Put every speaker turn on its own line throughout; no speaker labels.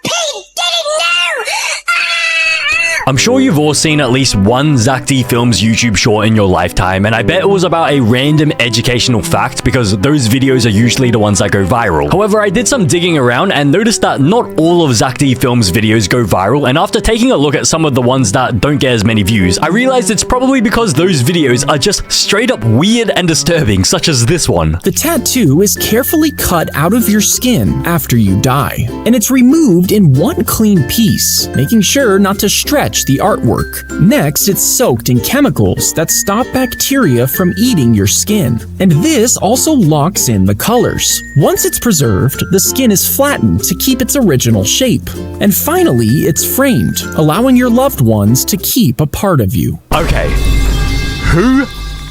Pete didn't know!
I'm sure you've all seen at least one Zack D Films YouTube short in your lifetime, and I bet it was about a random educational fact because those videos are usually the ones that go viral. However, I did some digging around and noticed that not all of Zack D Films videos go viral, and after taking a look at some of the ones that don't get as many views, I realized it's probably because those videos are just straight up weird and disturbing, such as this one.
The tattoo is carefully cut out of your skin after you die, and it's removed in one clean piece, making sure not to stretch the artwork. Next, it's soaked in chemicals that stop bacteria from eating your skin, and this also locks in the colors. Once it's preserved, the skin is flattened to keep its original shape. And finally, it's framed, allowing your loved ones to keep a part of you.
Okay, who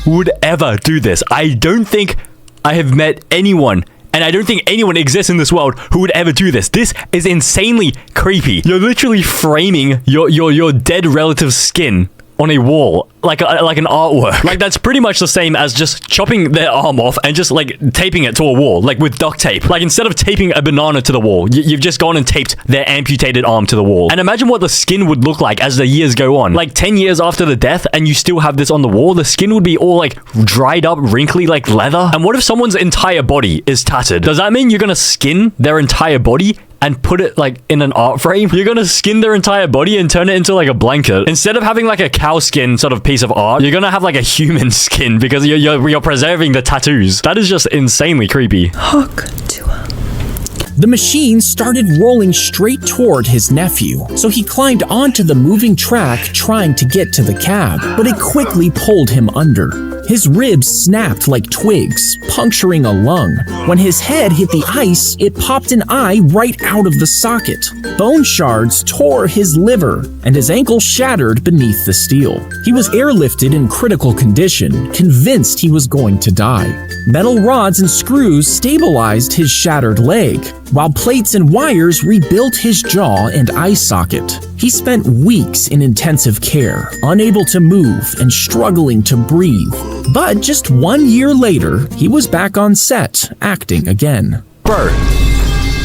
would ever do this? I don't think I have met anyone, and I don't think anyone exists in this world who would ever do this. This is insanely creepy. You're literally framing your dead relative's skin on a wall, like an artwork. Like, that's pretty much the same as just chopping their arm off and just like taping it to a wall, like with duct tape. Like, instead of taping a banana to the wall, you've just gone and taped their amputated arm to the wall. And imagine what the skin would look like as the years go on. Like 10 years after the death and you still have this on the wall, the skin would be all like dried up, wrinkly like leather. And what if someone's entire body is tattered? Does that mean you're gonna skin their entire body and put it like in an art frame? You're gonna skin their entire body and turn it into like a blanket. Instead of having like a cow skin sort of piece of art, you're gonna have like a human skin because you're preserving the tattoos. That is just insanely creepy.
Hook to him.
The machine started rolling straight toward his nephew, so he climbed onto the moving track trying to get to the cab, but it quickly pulled him under. His ribs snapped like twigs, puncturing a lung. When his head hit the ice, it popped an eye right out of the socket. Bone shards tore his liver, and his ankle shattered beneath the steel. He was airlifted in critical condition, convinced he was going to die. Metal rods and screws stabilized his shattered leg, while plates and wires rebuilt his jaw and eye socket. He spent weeks in intensive care, unable to move and struggling to breathe. But just 1 year later, he was back on set, acting again.
Bro,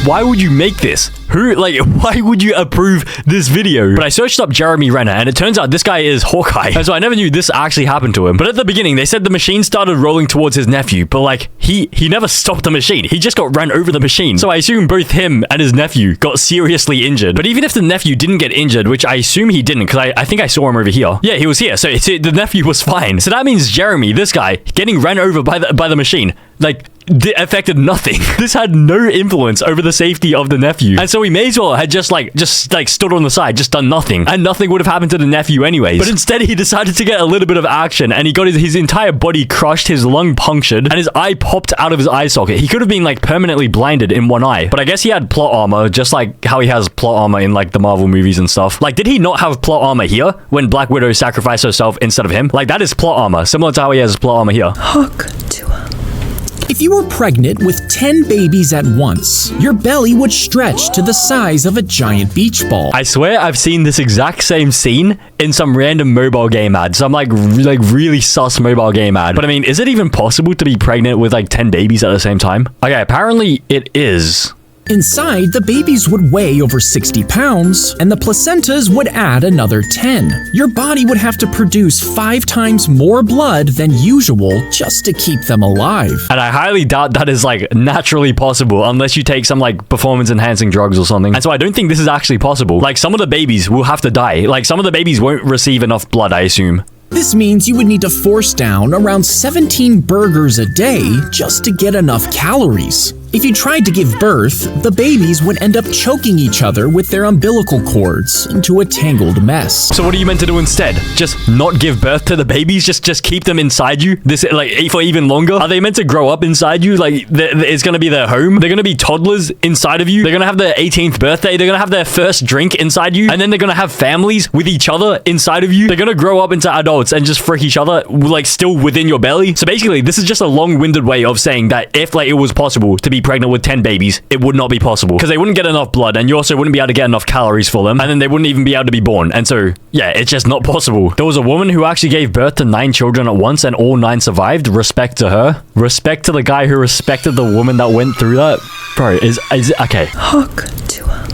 why would you make this? Why would you approve this video? But I searched up Jeremy Renner, and it turns out this guy is Hawkeye. And so I never knew this actually happened to him. But at the beginning, they said the machine started rolling towards his nephew, but like, he never stopped the machine. He just got ran over the machine. So I assume both him and his nephew got seriously injured. But even if the nephew didn't get injured, which I assume he didn't, because I think I saw him over here. Yeah, he was here. So the nephew was fine. So that means Jeremy, this guy, getting ran over by the machine, like, affected nothing. This had no influence over the safety of the nephew. And so he may as well had just stood on the side, just done nothing. And nothing would have happened to the nephew anyways. But instead, he decided to get a little bit of action, and he got his entire body crushed, his lung punctured, and his eye popped out of his eye socket. He could have been like permanently blinded in one eye. But I guess he had plot armor, just like how he has plot armor in like the Marvel movies and stuff. Like, did he not have plot armor here when Black Widow sacrificed herself instead of him? Like, that is plot armor, similar to how he has plot armor here.
Hook to him.
If you were pregnant with 10 babies at once, your belly would stretch to the size of a giant beach ball.
I swear I've seen this exact same scene in some random mobile game ad. Some like really sus mobile game ad. But I mean, is it even possible to be pregnant with like 10 babies at the same time? Okay, apparently it is.
Inside, the babies would weigh over 60 pounds, and the placentas would add another 10. Your body would have to produce 5 times more blood than usual just to keep them alive.
And I highly doubt that is like naturally possible unless you take some like performance enhancing drugs or something. And so I don't think this is actually possible. Like, some of the babies will have to die. Like, some of the babies won't receive enough blood, I assume.
This means you would need to force down around 17 burgers a day just to get enough calories. If you tried to give birth, the babies would end up choking each other with their umbilical cords into a tangled mess.
So what are you meant to do instead? Just not give birth to the babies? Just keep them inside you? This, like, for even longer? Are they meant to grow up inside you? Like, it's gonna be their home? They're gonna be toddlers inside of you? They're gonna have their 18th birthday? They're gonna have their first drink inside you? And then they're gonna have families with each other inside of you? They're gonna grow up into adults and just frick each other, like, still within your belly? So basically, this is just a long-winded way of saying that if, like, it was possible to be be pregnant with 10 babies, it would not be possible. Because they wouldn't get enough blood, and you also wouldn't be able to get enough calories for them, and then they wouldn't even be able to be born. And so, yeah, it's just not possible. There was a woman who actually gave birth to 9 children at once, and all 9 survived. Respect to her. Respect to the guy who respected the woman that went through that. Bro, is okay.
Hook to 'em.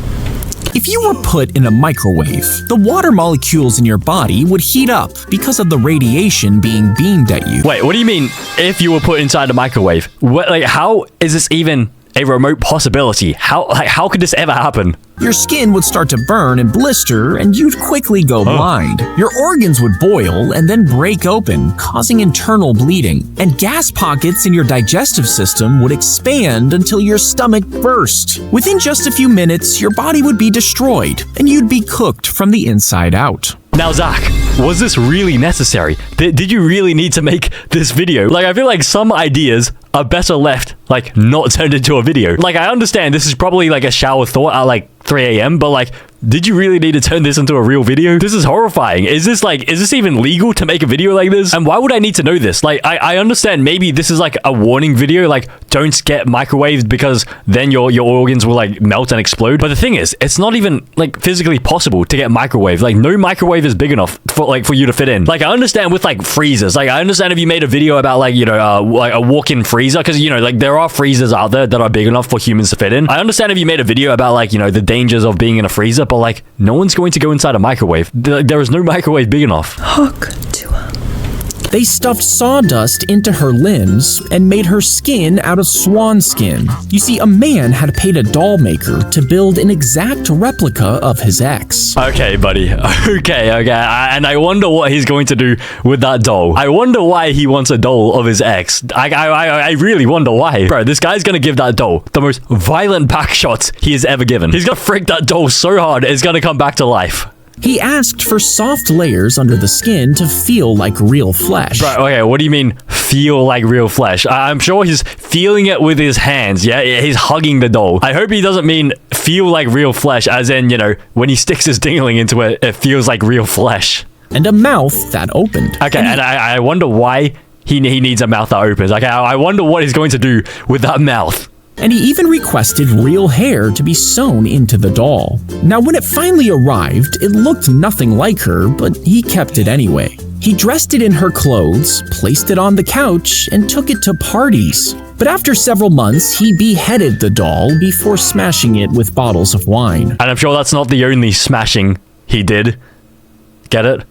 If you were put in a microwave, the water molecules in your body would heat up because of the radiation being beamed at you.
Wait, what do you mean if you were put inside a microwave? What, like, how is this even a remote possibility? How could this ever happen?
Your skin would start to burn and blister, and you'd quickly go blind. Your organs would boil and then break open, causing internal bleeding. And gas pockets in your digestive system would expand until your stomach burst. Within just a few minutes, your body would be destroyed, and you'd be cooked from the inside out.
Now, Zach, was this really necessary? Did you really need to make this video? Like, I feel like some ideas are better left, like, not turned into a video. Like, I understand this is probably, like, a shower thought at, like, 3 a.m., but, like, did you really need to turn this into a real video? This is horrifying. Is this even legal to make a video like this? And why would I need to know this? Like, I understand maybe this is like a warning video, like, don't get microwaved because then your organs will, like, melt and explode. But the thing is, it's not even, like, physically possible to get microwaved. Like, no microwave is big enough for you to fit in. Like, I understand with, like, freezers. Like, I understand if you made a video about, like, you know, like a walk-in freezer, because, you know, like, there are freezers out there that are big enough for humans to fit in. I understand if you made a video about, like, you know, the dangers of being in a freezer, but, like, no one's going to go inside a microwave. There is no microwave big enough.
Hook to 'em.
They stuffed sawdust into her limbs and made her skin out of swan skin. You see, a man had paid a doll maker to build an exact replica of his ex.
Okay, buddy. Okay. And I wonder what he's going to do with that doll. I wonder why he wants a doll of his ex. I really wonder why. Bro, this guy's gonna give that doll the most violent back shots he has ever given. He's gonna freak that doll so hard, it's gonna come back to life.
He asked for soft layers under the skin to feel like real flesh.
Right, okay, what do you mean, feel like real flesh? I'm sure he's feeling it with his hands, yeah? He's hugging the doll. I hope he doesn't mean feel like real flesh, as in, you know, when he sticks his dingling into it, it feels like real flesh.
And a mouth that opened.
Okay, and I wonder why he needs a mouth that opens. Okay, I wonder what he's going to do with that mouth.
And he even requested real hair to be sewn into the doll. Now, when it finally arrived, it looked nothing like her, but he kept it anyway. He dressed it in her clothes, placed it on the couch, and took it to parties. But after several months, he beheaded the doll before smashing it with bottles of wine.
And I'm sure that's not the only smashing he did. Get it?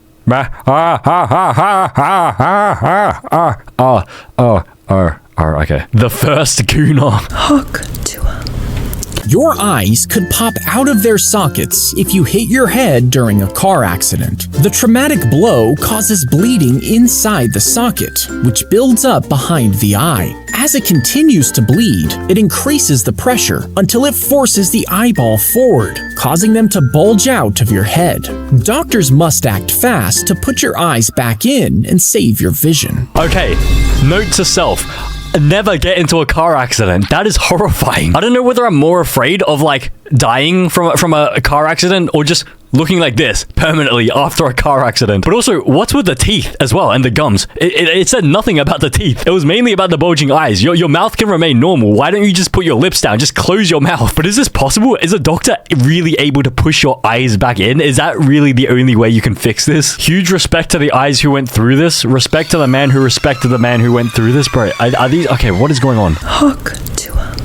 Okay. The first Gooner.
Hook to 'em.
Your eyes could pop out of their sockets if you hit your head during a car accident. The traumatic blow causes bleeding inside the socket, which builds up behind the eye. As it continues to bleed, it increases the pressure until it forces the eyeball forward, causing them to bulge out of your head. Doctors must act fast to put your eyes back in and save your vision.
Okay, note to self. Never get into a car accident. That is horrifying. I don't know whether I'm more afraid of, like, dying from a car accident or just looking like this permanently after a car accident. But also, what's with the teeth as well and the gums? It said nothing about the teeth. It was mainly about the bulging eyes. Your mouth can remain normal. Why don't you just put your lips down? Just close your mouth. But is this possible? Is a doctor really able to push your eyes back in? Is that really the only way you can fix this? Huge respect to the eyes who went through this. Respect to the man who respected the man who went through this. Bro, are these... Okay, what is going on?
Hook to 'em.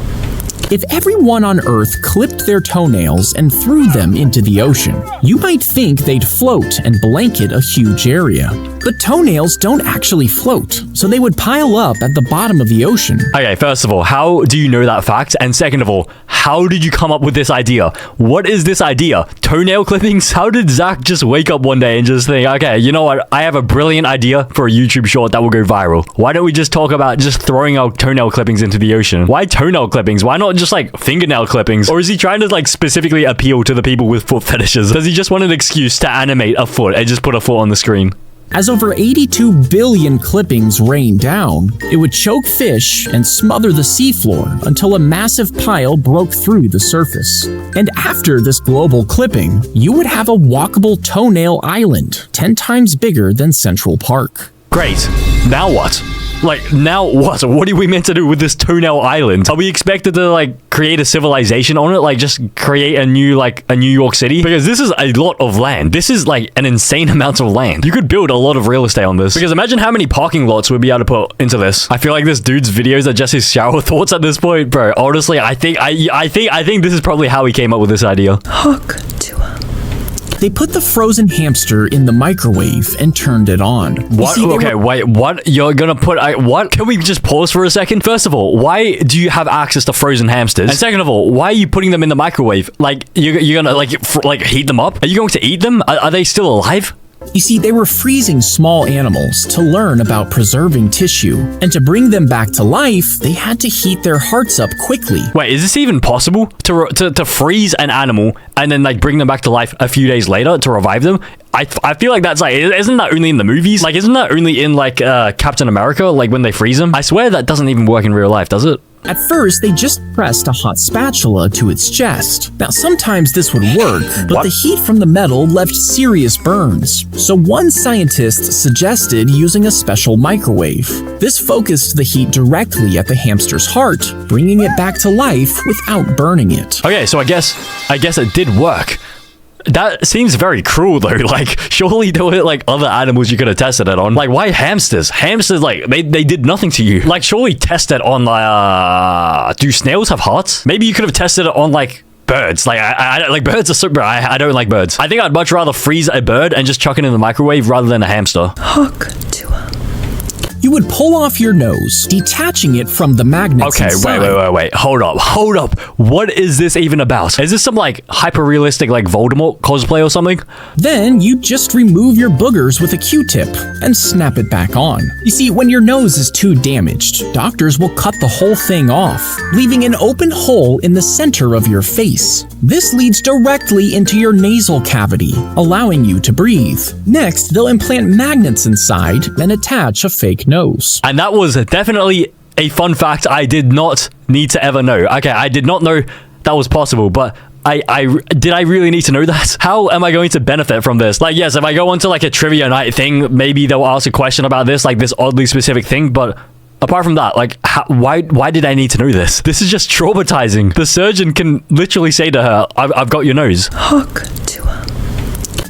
If everyone on Earth clipped their toenails and threw them into the ocean, you might think they'd float and blanket a huge area. But toenails don't actually float, so they would pile up at the bottom of the ocean.
Okay, first of all, how do you know that fact? And second of all, how did you come up with this idea? What is this idea? Toenail clippings? How did Zack just wake up one day and just think, okay, you know what? I have a brilliant idea for a YouTube short that will go viral. Why don't we just talk about just throwing out toenail clippings into the ocean? Why toenail clippings? Why not just like fingernail clippings? Or is he trying to like specifically appeal to the people with foot fetishes? Does he just want an excuse to animate a foot and just put a foot on the screen?
As over 82 billion clippings rained down, it would choke fish and smother the seafloor until a massive pile broke through the surface. And after this global clipping, you would have a walkable toenail island 10 times bigger than Central Park.
Great. Now what? Like, now what? What are we meant to do with this toenail island? Are we expected to, like, create a civilization on it? Like, just create a new New York City? Because this is a lot of land. This is, like, an insane amount of land. You could build a lot of real estate on this. Because imagine how many parking lots we'd be able to put into this. I feel like this dude's videos are just his shower thoughts at this point, bro. Honestly, I think this is probably how he came up with this idea.
Hook to 'em.
They put the frozen hamster in the microwave and turned it on.
What? Okay, wait, what? You're gonna put... what? Can we just pause for a second? First of all, why do you have access to frozen hamsters? And second of all, why are you putting them in the microwave? Like, you're gonna, like, heat them up? Are you going to eat them? Are they still alive?
You see, they were freezing small animals to learn about preserving tissue, and to bring them back to life, they had to heat their hearts up quickly.
Wait, is this even possible? To freeze an animal and then, like, bring them back to life a few days later to revive them? I feel like that's, like, isn't that only in the movies? Like, isn't that only in, like, Captain America, like, when they freeze them? I swear that doesn't even work in real life, does it?
At first, they just pressed a hot spatula to its chest. Now, sometimes this would work, but the heat from the metal left serious burns. So one scientist suggested using a special microwave. This focused the heat directly at the hamster's heart, bringing it back to life without burning it.
Okay, so I guess it did work. That seems very cruel, though. Like, surely there were, like, other animals you could have tested it on. Like, why hamsters? Hamsters, like, they did nothing to you. Like, surely test it on, like, do snails have hearts? Maybe you could have tested it on, like, birds. Like, I like, birds are super... I don't like birds. I think I'd much rather freeze a bird and just chuck it in the microwave rather than a hamster.
Hook to 'em.
You would pull off your nose, detaching it from the magnets inside.
Wait. Hold up. What is this even about? Is this some, like, hyper-realistic, like, Voldemort cosplay or something?
Then you just remove your boogers with a Q-tip and snap it back on. You see, when your nose is too damaged, doctors will cut the whole thing off, leaving an open hole in the center of your face. This leads directly into your nasal cavity, allowing you to breathe. Next, they'll implant magnets inside and attach a fake nose.
And that was definitely a fun fact I did not need to ever know. Okay, I did not know that was possible, but did I really need to know that? How am I going to benefit from this? Like, yes, if I go onto, like, a trivia night thing, maybe they'll ask a question about this, like, this oddly specific thing, but apart from that, like, why did I need to know this? This is just traumatizing. The surgeon can literally say to her, I've got your nose.
Hook to 'em.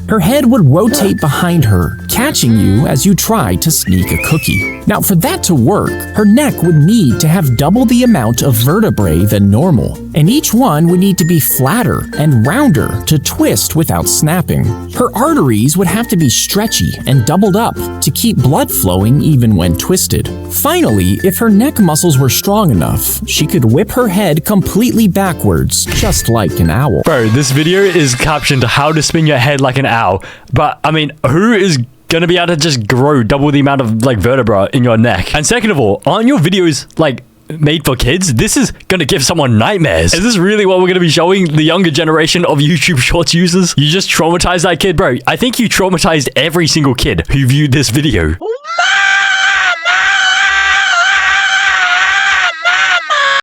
Her head would rotate behind her, catching you as you tried to sneak a cookie. Now, for that to work, her neck would need to have double the amount of vertebrae than normal, and each one would need to be flatter and rounder to twist without snapping. Her arteries would have to be stretchy and doubled up to keep blood flowing even when twisted. Finally, if her neck muscles were strong enough, she could whip her head completely backwards, just like an owl.
Bro, this video is captioned how to spin your head like an owl. But, I mean, who is gonna be able to just grow double the amount of, like, vertebra in your neck? And second of all, aren't your videos, like, made for kids? This is gonna give someone nightmares. Is this really what we're gonna be showing the younger generation of YouTube Shorts users? You just traumatized that kid? Bro, I think you traumatized every single kid who viewed this video.